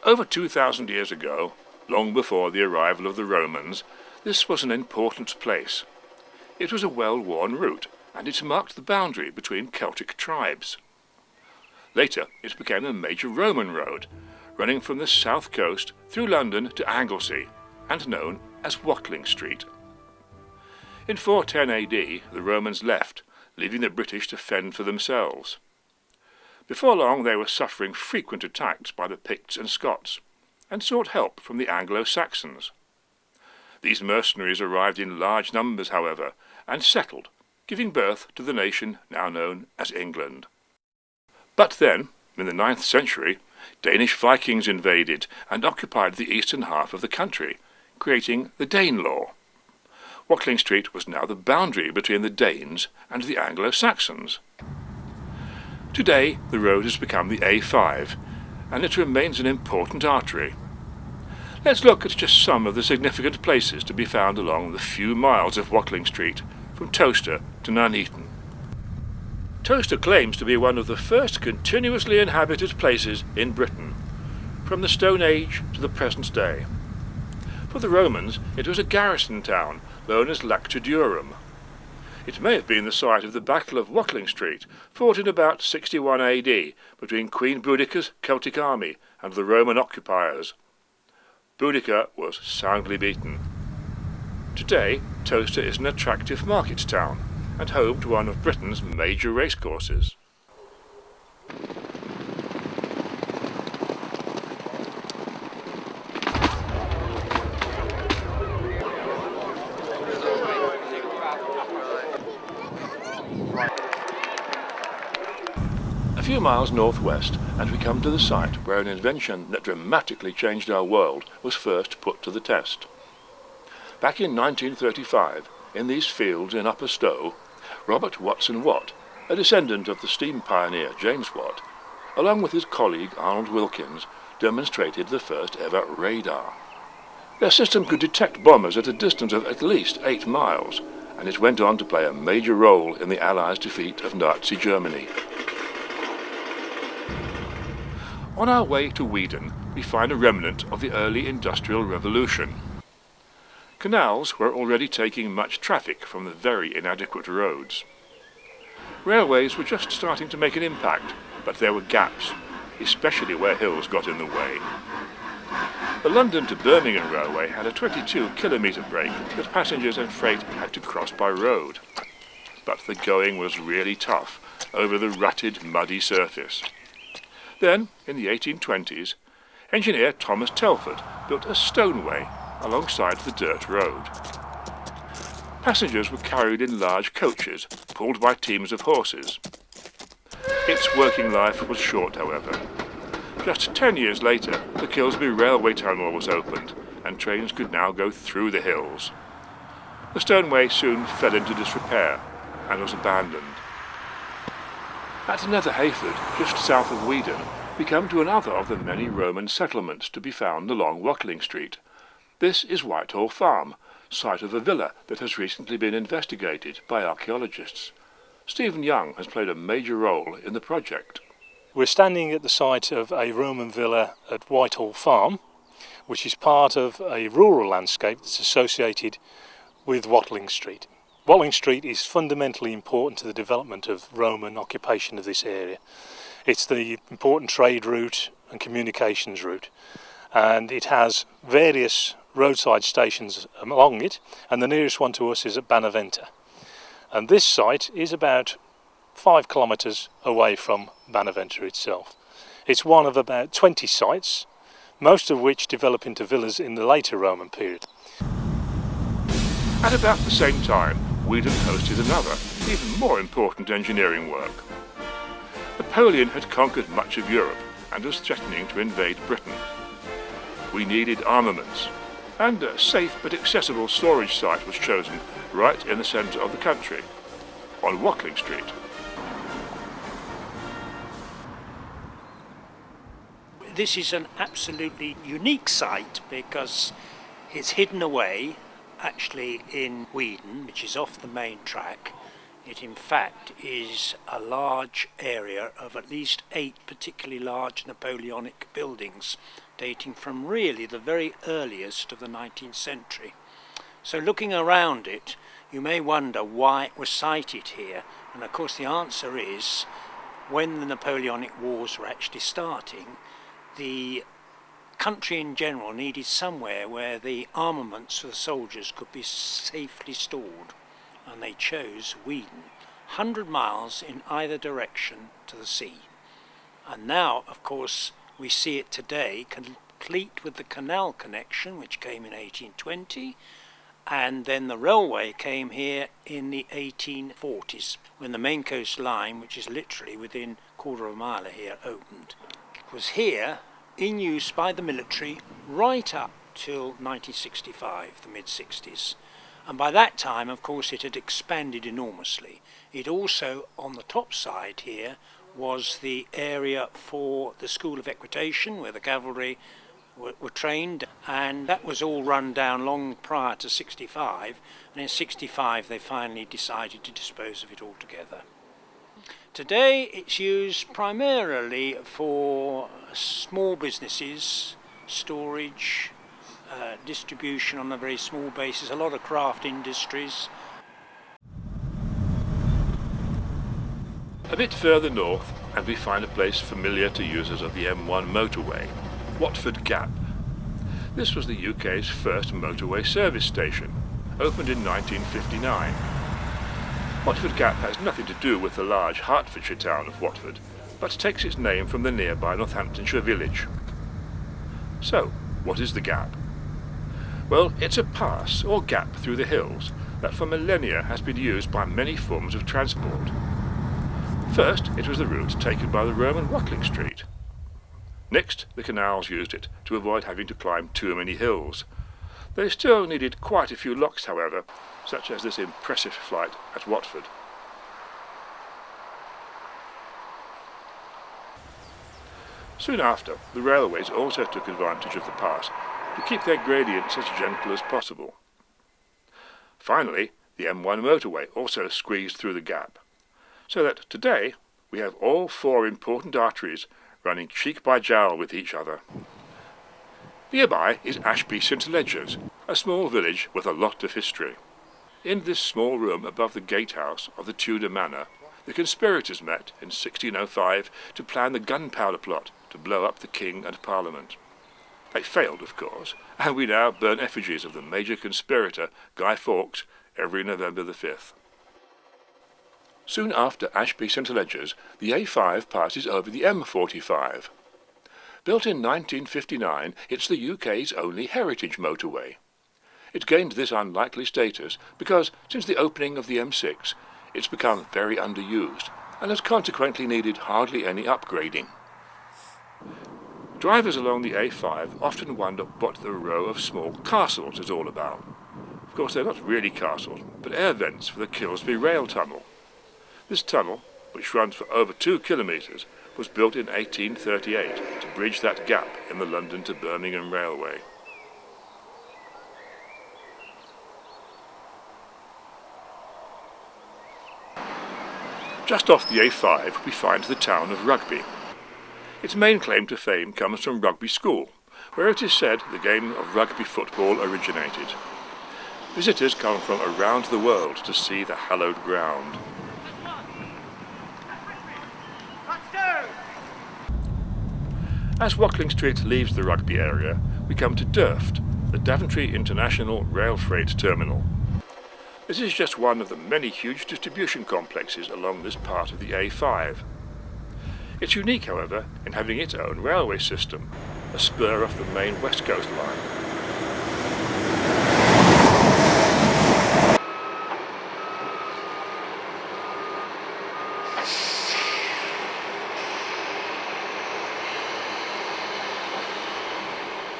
Over 2,000 years ago, long before the arrival of the Romans, this was an important place. It was a well-worn route, and it marked the boundary between Celtic tribes. Later, it became a major Roman road, running from the south coast through London to Anglesey, and known as Watling Street. In 410 AD, the Romans left, leaving the British to fend for themselves. Before long, they were suffering frequent attacks by the Picts and Scots, and sought help from the Anglo-Saxons. These mercenaries arrived in large numbers, however, and settled, giving birth to the nation now known as England. But then, in the 9th century, Danish Vikings invaded and occupied the eastern half of the country, creating the Danelaw. Watling Street was now the boundary between the Danes and the Anglo-Saxons. Today, the road has become the A5, and it remains an important artery. Let's look at just some of the significant places to be found along the few miles of Watling Street, from Towcester to Nuneaton. Towcester claims to be one of the first continuously inhabited places in Britain, from the Stone Age to the present day. For the Romans, it was a garrison town known as Lactudurum. It may have been the site of the Battle of Watling Street, fought in about 61 AD between Queen Boudicca's Celtic army and the Roman occupiers. Boudicca was soundly beaten. Today, Towcester is an attractive market town and home to one of Britain's major racecourses. A few miles northwest, and we come to the site where an invention that dramatically changed our world was first put to the test. Back in 1935, in these fields in Upper Stow, Robert Watson Watt, a descendant of the steam pioneer James Watt, along with his colleague Arnold Wilkins, demonstrated the first ever radar. Their system could detect bombers at a distance of at least 8 miles, and it went on to play a major role in the Allies' defeat of Nazi Germany. On our way to Weedon, we find a remnant of the early Industrial Revolution. Canals were already taking much traffic from the very inadequate roads. Railways were just starting to make an impact, but there were gaps, especially where hills got in the way. The London to Birmingham Railway had a 22-kilometre break that passengers and freight had to cross by road. But the going was really tough over the rutted, muddy surface. Then, in the 1820s, engineer Thomas Telford built a stoneway alongside the dirt road. Passengers were carried in large coaches, pulled by teams of horses. Its working life was short, however. Just 10 years later, the Kilsby Railway Tunnel was opened, and trains could now go through the hills. The stoneway soon fell into disrepair and was abandoned. At Nether Hayford, just south of Weedon, we come to another of the many Roman settlements to be found along Watling Street. This is Whitehall Farm, site of a villa that has recently been investigated by archaeologists. Stephen Young has played a major role in the project. We're standing at the site of a Roman villa at Whitehall Farm, which is part of a rural landscape that's associated with Watling Street. Watling Street is fundamentally important to the development of Roman occupation of this area. It's the important trade route and communications route, and it has various roadside stations along it, and the nearest one to us is at Banaventa. And this site is about 5 kilometres away from Banaventa itself. It's one of about 20 sites, most of which develop into villas in the later Roman period. At about the same time, Weedon hosted another, even more important engineering work. Napoleon had conquered much of Europe and was threatening to invade Britain. We needed armaments, and a safe but accessible storage site was chosen right in the centre of the country, on Watling Street. This is an absolutely unique site because it's hidden away actually in Weedon, which is off the main track. It in fact is a large area of at least 8 particularly large Napoleonic buildings dating from really the very earliest of the 19th century. So looking around it, you may wonder why it was sited here, and of course the answer is, when the Napoleonic Wars were actually starting, the country in general needed somewhere where the armaments for the soldiers could be safely stored, and they chose Weedon, 100 miles in either direction to the sea. And now, of course, we see it today, complete with the canal connection, which came in 1820, and then the railway came here in the 1840s, when the Main Coast Line, which is literally within a quarter of a mile of here, opened. It was here in use by the military right up till 1965, the mid-60s. And by that time, of course, it had expanded enormously. It also, on the top side here, was the area for the School of Equitation, where the cavalry were trained, and that was all run down long prior to 65, and in 65 they finally decided to dispose of it altogether. Today it's used primarily for small businesses, storage, distribution on a very small basis, a lot of craft industries. A bit further north, and we find a place familiar to users of the M1 motorway, Watford Gap. This was the UK's first motorway service station, opened in 1959. Watford Gap has nothing to do with the large Hertfordshire town of Watford, but takes its name from the nearby Northamptonshire village. So, what is the Gap? Well, it's a pass or gap through the hills that for millennia has been used by many forms of transport. First, it was the route taken by the Roman Watling Street. Next, the canals used it to avoid having to climb too many hills. They still needed quite a few locks, however, such as this impressive flight at Watford. Soon after, the railways also took advantage of the pass to keep their gradients as gentle as possible. Finally, the M1 motorway also squeezed through the gap, so that today we have all four important arteries running cheek by jowl with each other. Nearby is Ashby St Ledgers, a small village with a lot of history. In this small room above the gatehouse of the Tudor manor, the conspirators met in 1605 to plan the gunpowder plot to blow up the king and parliament. They failed, of course, and we now burn effigies of the major conspirator, Guy Fawkes, every November the 5th. Soon after Ashby St Ledgers, the A5 passes over the M45. Built in 1959, it's the UK's only heritage motorway. It gained this unlikely status because, since the opening of the M6, it's become very underused and has consequently needed hardly any upgrading. Drivers along the A5 often wonder what the row of small castles is all about. Of course, they're not really castles, but air vents for the Kilsby rail tunnel. This tunnel, which runs for over 2 kilometres, was built in 1838 to bridge that gap in the London to Birmingham railway. Just off the A5 we find the town of Rugby. Its main claim to fame comes from Rugby School, where it is said the game of rugby football originated. Visitors come from around the world to see the hallowed ground. As Watling Street leaves the Rugby area, we come to Durft, the Daventry International Rail Freight Terminal. This is just one of the many huge distribution complexes along this part of the A5. It's unique, however, in having its own railway system, a spur off the main West Coast line.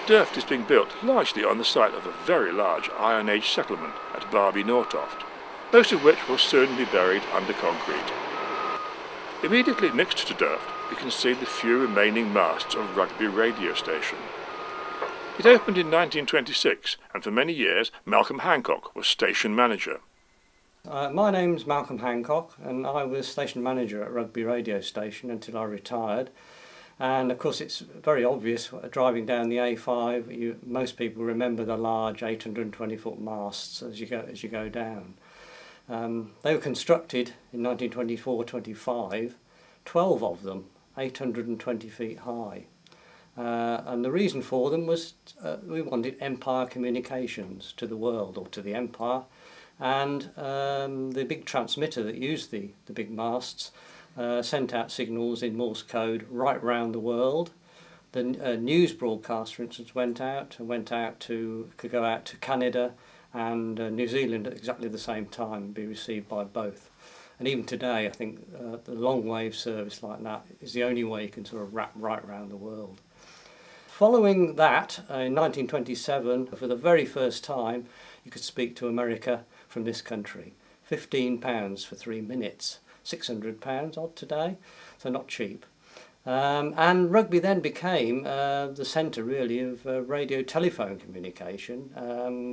Durft is being built largely on the site of a very large Iron Age settlement at Barby Nortoft, most of which will soon be buried under concrete. Immediately next to Durft, we can see the few remaining masts of Rugby radio station. It opened in 1926, and for many years Malcolm Hancock was station manager. My name's Malcolm Hancock, and I was station manager at Rugby radio station until I retired. And of course it's very obvious driving down the A5. Most people remember the large 820-foot masts as you go down. They were constructed in 1924-25, 12 of them 820 feet high. And the reason for them was we wanted empire communications to the world, or to the empire, and the big transmitter that used the big masts sent out signals in Morse code right round the world. The news broadcast, for instance, could go out to Canada and New Zealand at exactly the same time and be received by both. And even today, I think the long wave service like that is the only way you can sort of wrap right around the world. Following that, in 1927, for the very first time, you could speak to America from this country. £15 for 3 minutes, £600 odd today, so not cheap. And Rugby then became the centre really of radio telephone communication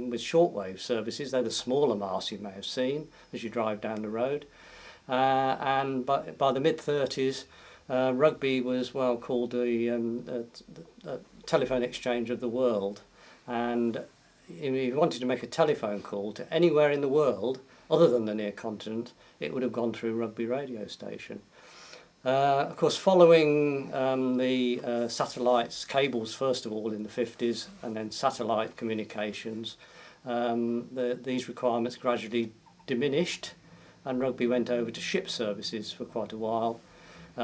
with shortwave services. They're the smaller masts you may have seen as you drive down the road. And by the mid-30s, Rugby was called the telephone exchange of the world. And if you wanted to make a telephone call to anywhere in the world other than the near continent, it would have gone through Rugby radio station. Of course, following the satellites, cables first of all in the 50s, and then satellite communications, these requirements gradually diminished, and Rugby went over to ship services for quite a while.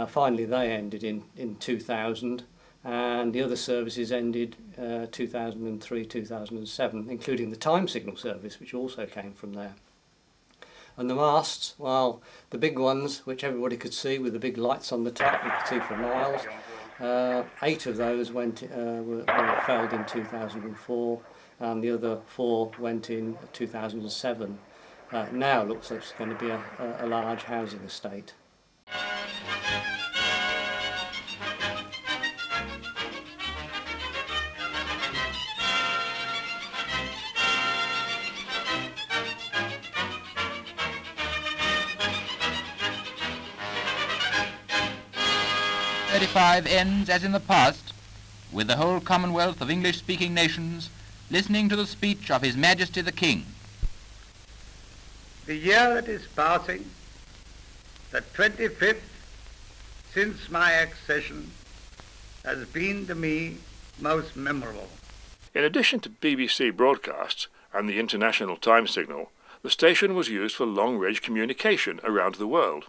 Finally, they ended in 2000, and the other services ended 2003, 2007, including the time signal service, which also came from there. And the masts, well, the big ones, which everybody could see with the big lights on the top, you could see for miles. 8 of those were failed in 2004, and the other 4 went in 2007. Now looks like it's going to be a large housing estate. Ends, as in the past, with the whole Commonwealth of English-speaking nations listening to the speech of His Majesty the King. The year that is passing, the 25th since my accession, has been to me most memorable. In addition to BBC broadcasts and the international time signal, the station was used for long-range communication around the world,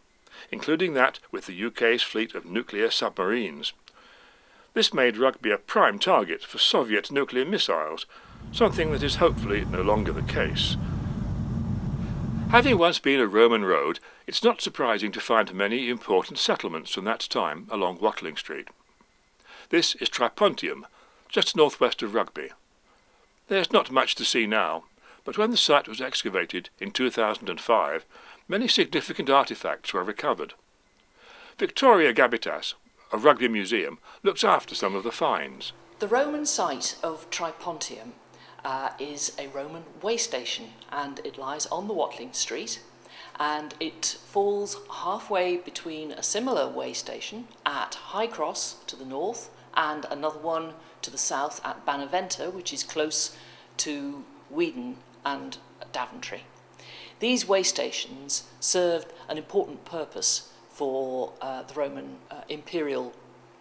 including that with the UK's fleet of nuclear submarines. This made Rugby a prime target for Soviet nuclear missiles, something that is hopefully no longer the case. Having once been a Roman road, it's not surprising to find many important settlements from that time along Watling Street. This is Tripontium, just northwest of Rugby. There's not much to see now, but when the site was excavated in 2005, many significant artefacts were recovered. Victoria Gabitas of Rugby Museum looks after some of the finds. The Roman site of Tripontium is a Roman way station, and it lies on the Watling Street, and it falls halfway between a similar way station at High Cross to the north and another one to the south at Banaventa, which is close to Weedon and Daventry. These way stations served an important purpose for the Roman imperial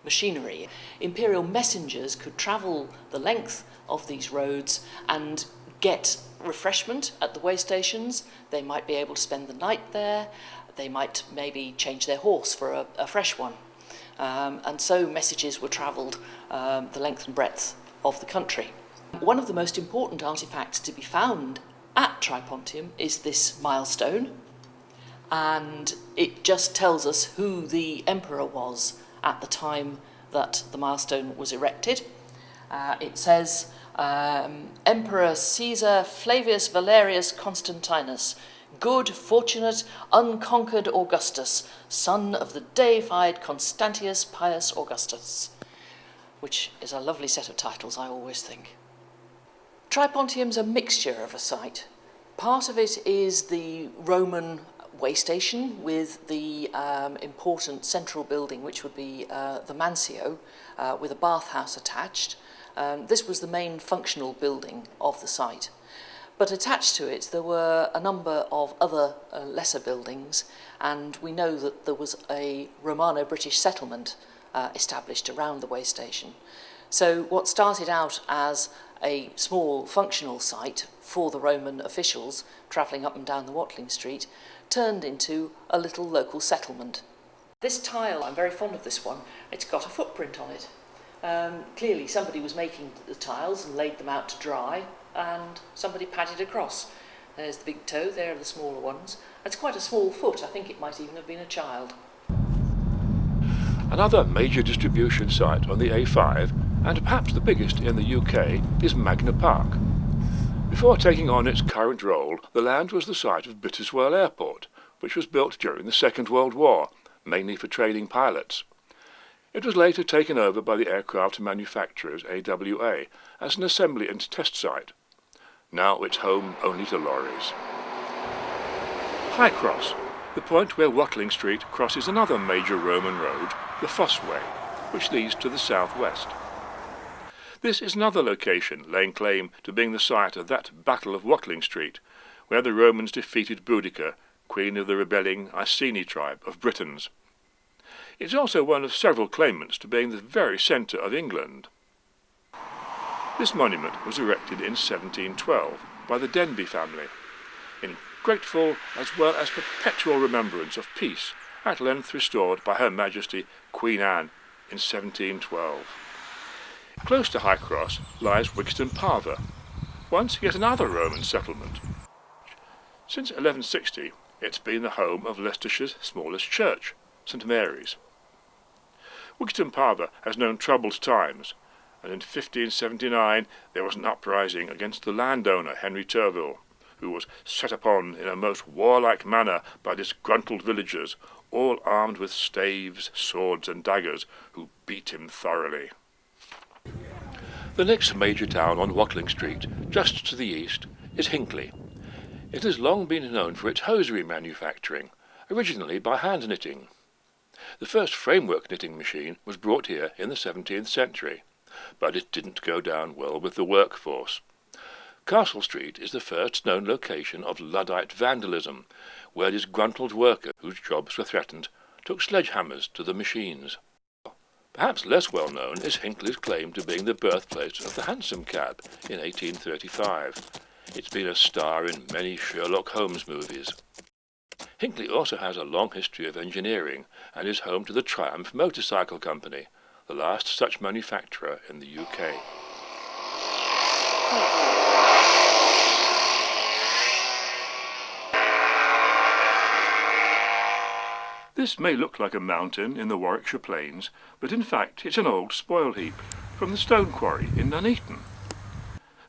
machinery. Imperial messengers could travel the length of these roads and get refreshment at the way stations. They might be able to spend the night there. They might maybe change their horse for a fresh one. And so messages were travelled the length and breadth of the country. One of the most important artefacts to be found at Tripontium is this milestone, and it just tells us who the emperor was at the time that the milestone was erected. It says, Emperor Caesar Flavius Valerius Constantinus, good, fortunate, unconquered Augustus, son of the deified Constantius Pius Augustus, which is a lovely set of titles, I always think. Tripontium's a mixture of a site. Part of it is the Roman way station with the important central building, which would be the Mansio, with a bathhouse attached. This was the main functional building of the site. But attached to it there were a number of other lesser buildings, and we know that there was a Romano-British settlement established around the way station. So what started out as a small functional site for the Roman officials travelling up and down the Watling Street turned into a little local settlement. This tile, I'm very fond of this one, it's got a footprint on it. Clearly somebody was making the tiles and laid them out to dry, and somebody padded across. There's the big toe, there are the smaller ones. It's quite a small foot, I think it might even have been a child. Another major distribution site on the A5, and perhaps the biggest in the UK, is Magna Park. Before taking on its current role, the land was the site of Bitterswell Airport, which was built during the Second World War, mainly for training pilots. It was later taken over by the aircraft manufacturers AWA as an assembly and test site. Now it's home only to lorries. High Cross, the point where Watling Street crosses another major Roman road, the Fossway, which leads to the southwest. This is another location laying claim to being the site of that Battle of Watling Street, where the Romans defeated Boudicca, queen of the rebelling Iceni tribe of Britons. It's also one of several claimants to being the very centre of England. This monument was erected in 1712 by the Denbigh family, in grateful as well as perpetual remembrance of peace, at length restored by Her Majesty Queen Anne in 1712. Close to High Cross lies Wigston Parva, once yet another Roman settlement. Since 1160 it's been the home of Leicestershire's smallest church, St Mary's. Wigston Parva has known troubled times, and in 1579 there was an uprising against the landowner Henry Turville, who was set upon in a most warlike manner by disgruntled villagers, all armed with staves, swords and daggers, who beat him thoroughly. The next major town on Watling Street, just to the east, is Hinckley. It has long been known for its hosiery manufacturing, originally by hand knitting. The first framework knitting machine was brought here in the 17th century, but it didn't go down well with the workforce. Castle Street is the first known location of Luddite vandalism, where disgruntled workers whose jobs were threatened took sledgehammers to the machines. Perhaps less well known is Hinckley's claim to being the birthplace of the hansom cab in 1835. It's been a star in many Sherlock Holmes movies. Hinckley also has a long history of engineering and is home to the Triumph Motorcycle Company, the last such manufacturer in the UK. This may look like a mountain in the Warwickshire Plains, but in fact it's an old spoil heap from the stone quarry in Nuneaton.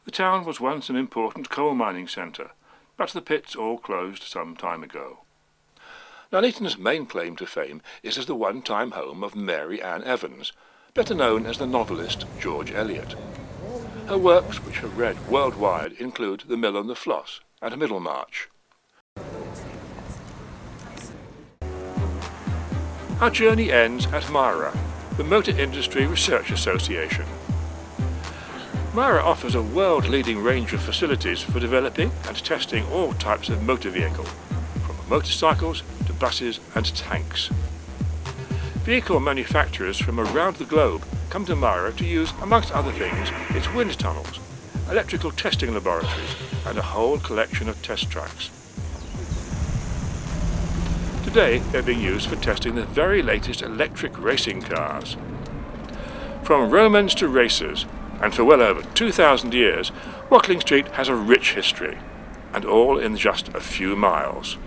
The town was once an important coal mining centre, but the pits all closed some time ago. Nuneaton's main claim to fame is as the one-time home of Mary Ann Evans, better known as the novelist George Eliot. Her works, which have read worldwide, include The Mill and the Floss and Middlemarch. Our journey ends at MIRA, the Motor Industry Research Association. MIRA offers a world-leading range of facilities for developing and testing all types of motor vehicle, from motorcycles to buses and tanks. Vehicle manufacturers from around the globe come to MIRA to use, amongst other things, its wind tunnels, electrical testing laboratories and a whole collection of test tracks. Today they're being used for testing the very latest electric racing cars. From Romans to racers, and for well over 2,000 years, Watling Street has a rich history, and all in just a few miles.